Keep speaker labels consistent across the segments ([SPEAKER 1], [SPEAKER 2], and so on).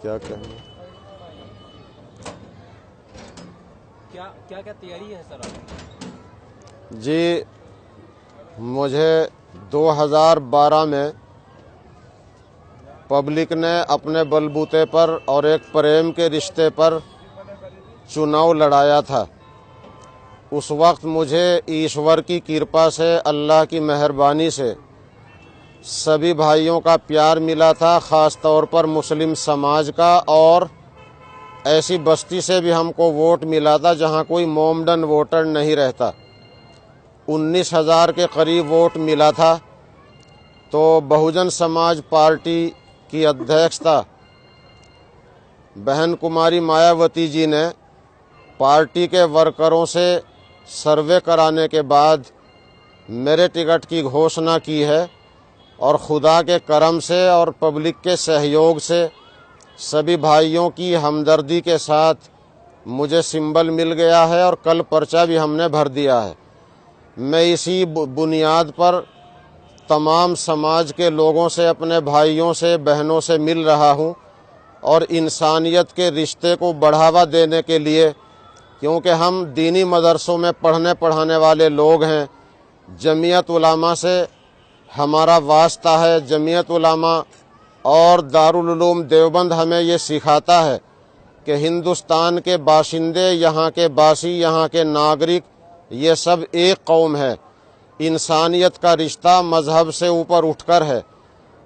[SPEAKER 1] क्या कहें।
[SPEAKER 2] क्या क्या क्या तैयारी है सर आपकी?
[SPEAKER 1] जी, मुझे 2012 में पब्लिक ने अपने बलबूते पर और एक प्रेम के रिश्ते पर चुनाव लड़ाया था। उस वक्त मुझे ईश्वर की कृपा से, अल्लाह की मेहरबानी से सभी भाइयों का प्यार मिला था, ख़ास तौर पर मुस्लिम समाज का, और ऐसी बस्ती से भी हमको वोट मिला था जहां कोई मोमडन वोटर नहीं रहता। 19,000 के करीब वोट मिला था। तो बहुजन समाज पार्टी की अध्यक्षता बहन कुमारी मायावती जी ने पार्टी के वर्करों से सर्वे कराने के बाद मेरे टिकट की घोषणा की है, और खुदा के करम से और पब्लिक के सहयोग से सभी भाइयों की हमदर्दी के साथ मुझे सिंबल मिल गया है और कल पर्चा भी हमने भर दिया है। मैं इसी बुनियाद पर तमाम समाज के लोगों से, अपने भाइयों से, बहनों से मिल रहा हूं, और इंसानियत के रिश्ते को बढ़ावा देने के लिए, क्योंकि हम दीनी मदरसों में पढ़ने पढ़ाने वाले लोग हैं, जमीयत उलामा से हमारा वास्ता है। जमीयत उलामा और दारुल उलूम देवबंद हमें ये सिखाता है कि हिंदुस्तान के बाशिंदे, यहाँ के बासी, यहाँ के नागरिक, ये सब एक कौम है। इंसानियत का रिश्ता मजहब से ऊपर उठकर है।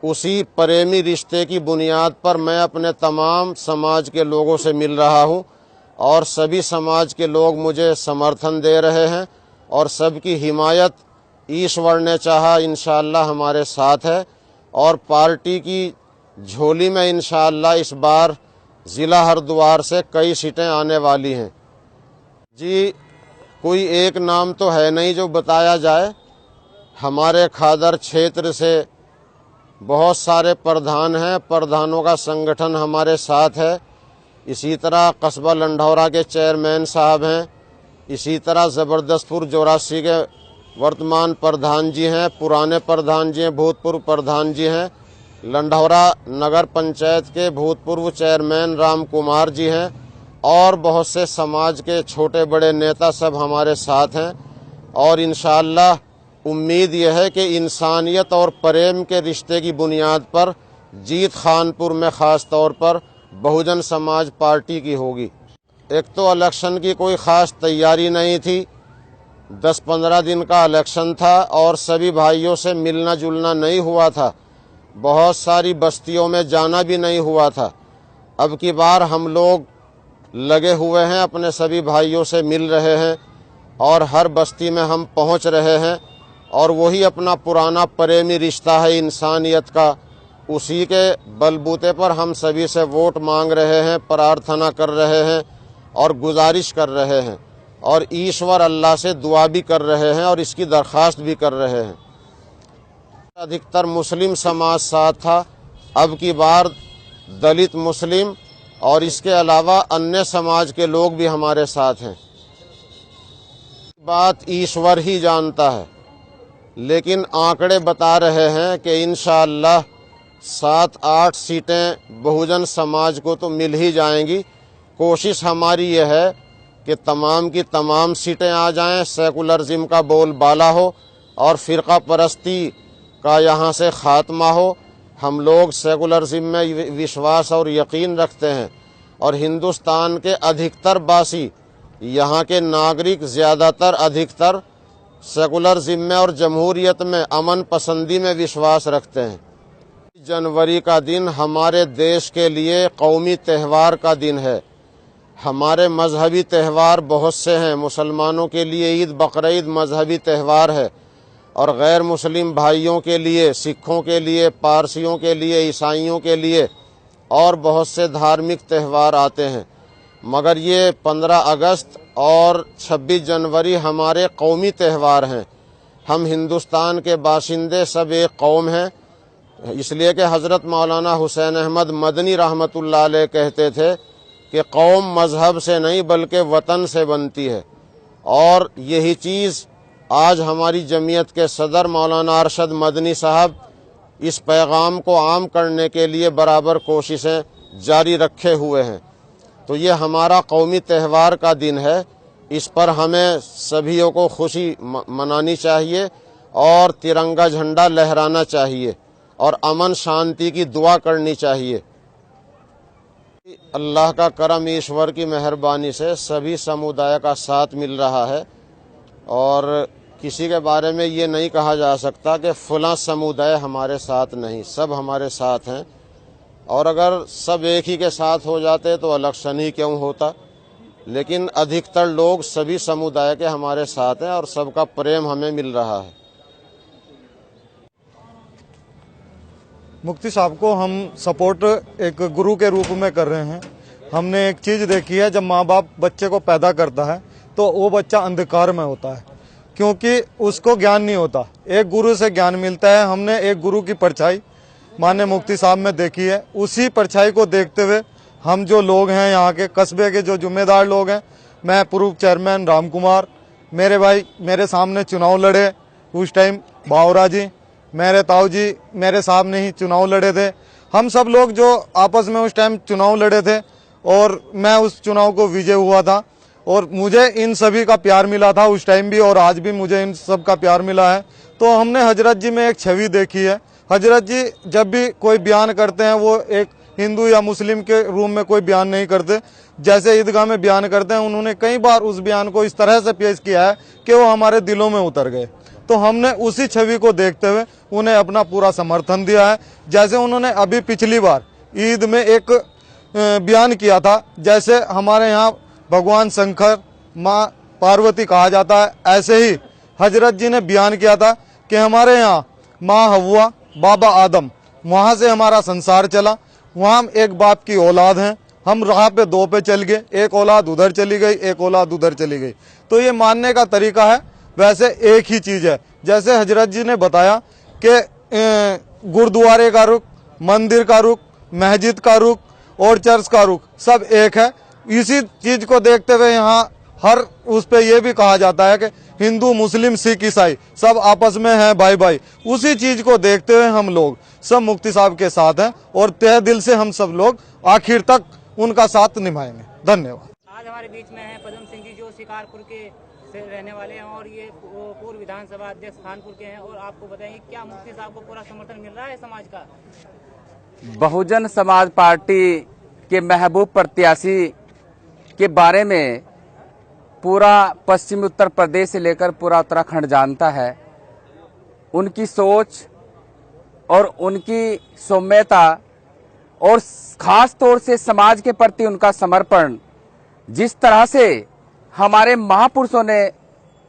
[SPEAKER 1] उसी प्रेमी रिश्ते की बुनियाद पर मैं अपने तमाम समाज के लोगों से मिल रहा हूँ, और सभी समाज के लोग मुझे समर्थन दे रहे हैं, और सबकी हिमायत ईश्वर ने चाहा इंशाअल्लाह हमारे साथ है। और पार्टी की झोली में इंशाअल्लाह इस बार ज़िला हरिद्वार से कई सीटें आने वाली हैं। जी, कोई एक नाम तो है नहीं जो बताया जाए। हमारे खादर क्षेत्र से बहुत सारे प्रधान हैं, प्रधानों का संगठन हमारे साथ है। इसी तरह कस्बा लंढौरा के चेयरमैन साहब हैं। इसी तरह ज़बरदस्तपुर 84 के वर्तमान प्रधान जी हैं, पुराने प्रधान जी हैं, भूतपूर्व प्रधान जी हैं। लंढौरा नगर पंचायत के भूतपूर्व चेयरमैन राम कुमार जी हैं, और बहुत से समाज के छोटे बड़े नेता सब हमारे साथ हैं। और इंशाअल्लाह उम्मीद यह है कि इंसानियत और प्रेम के रिश्ते की बुनियाद पर जीत खानपुर में ख़ास तौर पर बहुजन समाज पार्टी की होगी। एक तो इलेक्शन की कोई ख़ास तैयारी नहीं थी, 10-15 दिन का इलेक्शन था, और सभी भाइयों से मिलना जुलना नहीं हुआ था। बहुत सारी बस्तियों में जाना भी नहीं हुआ था। अब की बार हम लोग लगे हुए हैं, अपने सभी भाइयों से मिल रहे हैं, और हर बस्ती में हम पहुंच रहे हैं, और वही अपना पुराना प्रेमी रिश्ता है इंसानियत का, उसी के बलबूते पर हम सभी से वोट मांग रहे हैं, प्रार्थना कर रहे हैं और गुजारिश कर रहे हैं, और ईश्वर अल्लाह से दुआ भी कर रहे हैं और इसकी दरख्वास्त भी कर रहे हैं। अधिकतर मुस्लिम समाज साथ था, अब की बार दलित, मुस्लिम और इसके अलावा अन्य समाज के लोग भी हमारे साथ हैं। बात ईश्वर ही जानता है, लेकिन आंकड़े बता रहे हैं कि इंशाअल्लाह 7-8 सीटें बहुजन समाज को तो मिल ही जाएंगी। कोशिश हमारी यह है कि तमाम की तमाम सीटें आ जाएं, सेकुलरिज्म का बोलबाला हो और फ़िरका परस्ती का यहाँ से ख़ात्मा हो। हम लोग सेकुलरिज्म में विश्वास और यकीन रखते हैं, और हिंदुस्तान के अधिकतर बासी, यहाँ के नागरिक ज़्यादातर अधिकतर सेकुलरिज्म में और जमहूरियत में, अमन पसंदी में विश्वास रखते हैं। जनवरी का दिन हमारे देश के लिए कौमी त्यौहार का दिन है। हमारे मजहबी त्यौहार बहुत से हैं। मुसलमानों के लिए ईद बकरीद मजहबी त्यौहार है, और गैर मुस्लिम भाइयों के लिए, सिखों के लिए, पारसियों के लिए, ईसाइयों के लिए और बहुत से धार्मिक त्यौहार आते हैं। मगर ये 15 अगस्त और 26 जनवरी हमारे कौमी त्यौहार हैं। हम हिंदुस्तान के बाशिंदे सब एक कौम हैं, इसलिए कि हज़रत मौलाना हुसैन अहमद मदनी रहमतुल्लाह अलैह कहते थे कि कौम मजहब से नहीं बल्कि वतन से बनती है। और यही चीज़ आज हमारी जमीयत के सदर मौलाना अरशद मदनी साहब इस पैगाम को आम करने के लिए बराबर कोशिशें जारी रखे हुए हैं। तो ये हमारा कौमी त्यौहार का दिन है, इस पर हमें सभीयों को खुशी मनानी चाहिए और तिरंगा झंडा लहराना चाहिए और अमन शांति की दुआ करनी चाहिए। अल्लाह का करम, ईश्वर की मेहरबानी से सभी समुदाय का साथ मिल रहा है और किसी के बारे में ये नहीं कहा जा सकता कि फलां समुदाय हमारे साथ नहीं, सब हमारे साथ हैं। और अगर सब एक ही के साथ हो जाते तो इलेक्शन ही क्यों होता, लेकिन अधिकतर लोग सभी समुदाय के हमारे साथ हैं और सबका प्रेम हमें मिल रहा है।
[SPEAKER 3] मुफ्ती साहब को हम सपोर्ट एक गुरु के रूप में कर रहे हैं। हमने एक चीज़ देखी है, जब माँ बाप बच्चे को पैदा करता है तो वो बच्चा अंधकार में होता है, क्योंकि उसको ज्ञान नहीं होता। एक गुरु से ज्ञान मिलता है। हमने एक गुरु की परछाई माननीय मुफ्ती साहब में देखी है। उसी परछाई को देखते हुए हम जो लोग हैं, यहाँ के कस्बे के जो जिम्मेदार लोग हैं, मैं पूर्व चेयरमैन राम कुमार, मेरे भाई मेरे सामने चुनाव लड़े उस टाइम, बावरा जी, मेरे ताऊ जी मेरे सामने ही चुनाव लड़े थे। हम सब लोग जो आपस में उस टाइम चुनाव लड़े थे और मैं उस चुनाव को विजय हुआ था और मुझे इन सभी का प्यार मिला था उस टाइम भी और आज भी मुझे इन सब का प्यार मिला है। तो हमने हजरत जी में एक छवि देखी है। हजरत जी जब भी कोई बयान करते हैं वो एक हिंदू या मुस्लिम के रूप में कोई बयान नहीं करते। जैसे ईदगाह में बयान करते हैं, उन्होंने कई बार उस बयान को इस तरह से पेश किया है कि वो हमारे दिलों में उतर गए। तो हमने उसी छवि को देखते हुए उन्हें अपना पूरा समर्थन दिया है। जैसे उन्होंने अभी पिछली बार ईद में एक बयान किया था, जैसे हमारे यहाँ भगवान शंकर, माँ पार्वती कहा जाता है, ऐसे ही हजरत जी ने बयान किया था कि हमारे यहाँ माँ हव्वा, बाबा आदम, वहाँ से हमारा संसार चला। वहाँ हम एक बाप की औलाद हैं। हम राह पे दो पे चल गए, एक औलाद उधर चली गई, एक औलाद उधर चली गई। तो ये मानने का तरीका है। वैसे एक ही चीज़ है, जैसे हजरत जी ने बताया कि गुरुद्वारे का रुख, मंदिर का रुख, मस्जिद का रुख और चर्च का रुख सब एक है। इसी चीज़ को देखते हुए यहाँ हर उस पे ये भी कहा जाता है कि हिंदू, मुस्लिम, सिख, ईसाई सब आपस में हैं भाई भाई। उसी चीज़ को देखते हुए हम लोग सब मुफ्ती साहब के साथ हैं और तहे दिल से हम सब लोग आखिर तक उनका साथ निभाएंगे। धन्यवाद।
[SPEAKER 4] आज हमारे बीच में है पदम सिंह जी, जो शिकारपुर के से रहने वाले हैं और ये पूर्व विधानसभा अध्यक्ष खानपुर के हैं। और आपको बताएंगे क्या मुफ्ती साहब को पूरा समर्थन मिल रहा है समाज का?
[SPEAKER 5] बहुजन समाज पार्टी के महबूब प्रत्याशी के बारे में पूरा पश्चिमी उत्तर प्रदेश से लेकर पूरा उत्तराखंड जानता है। उनकी सोच और उनकी सौम्यता और खास तौर से समाज के प्रति उनका समर्पण, जिस तरह से हमारे महापुरुषों ने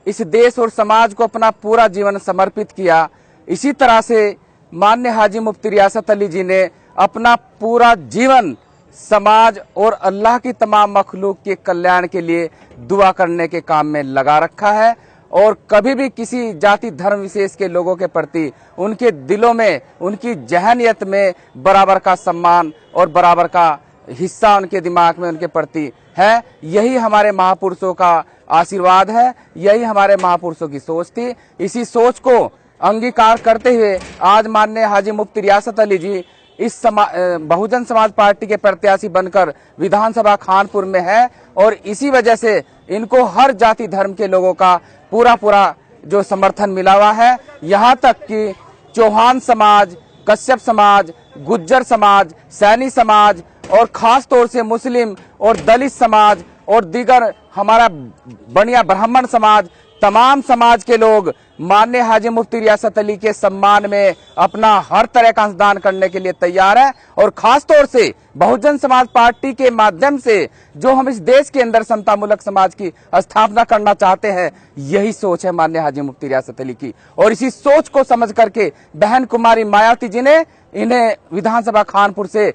[SPEAKER 5] इस देश और समाज को अपना पूरा जीवन समर्पित किया, इसी तरह से माननीय हाजी मुफ्ती रियासत अली जी ने अपना पूरा जीवन समाज और अल्लाह की तमाम मखलूक के कल्याण के लिए दुआ करने के काम में लगा रखा है। और कभी भी किसी जाति धर्म विशेष के लोगों के प्रति उनके दिलों में, उनकी जहनियत में बराबर का सम्मान और बराबर का हिस्सा उनके दिमाग में उनके प्रति है। यही हमारे महापुरुषों का आशीर्वाद है, यही हमारे महापुरुषों की सोच थी। इसी सोच को अंगीकार करते हुए आज माननीय हाजी मुफ्ती रियासत अली जी इस बहुजन समाज पार्टी के प्रत्याशी बनकर विधानसभा खानपुर में है। और इसी वजह से इनको हर जाति धर्म के लोगों का पूरा जो समर्थन मिला हुआ है। यहाँ तक कि चौहान समाज, कश्यप समाज, गुज्जर समाज, सैनी समाज और खास तौर से मुस्लिम और दलित समाज और दीगर हमारा बनिया ब्राह्मण समाज, तमाम समाज के लोग माननीय हाजी मुफ्ती रियासत अली के सम्मान में अपना हर तरह का अंशदान करने के लिए तैयार है। और खास तौर से बहुजन समाज पार्टी के माध्यम से जो हम इस देश के अंदर समतामूलक समाज की स्थापना करना चाहते हैं, यही सोच है माननीय हाजी मुफ्ती रियासत अली की। और इसी सोच को समझ करके बहन कुमारी मायावती जी ने इन्हें विधानसभा खानपुर से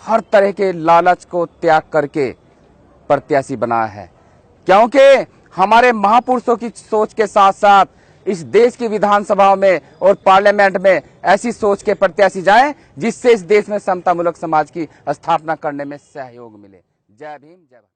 [SPEAKER 5] हर तरह के लालच को त्याग करके प्रत्याशी बनाया है। क्योंकि हमारे महापुरुषों की सोच के साथ साथ इस देश की विधानसभाओं में और पार्लियामेंट में ऐसी सोच के प्रत्याशी जाएं जिससे इस देश में समतामूलक समाज की स्थापना करने में सहयोग मिले। जय भीम, जय भारत।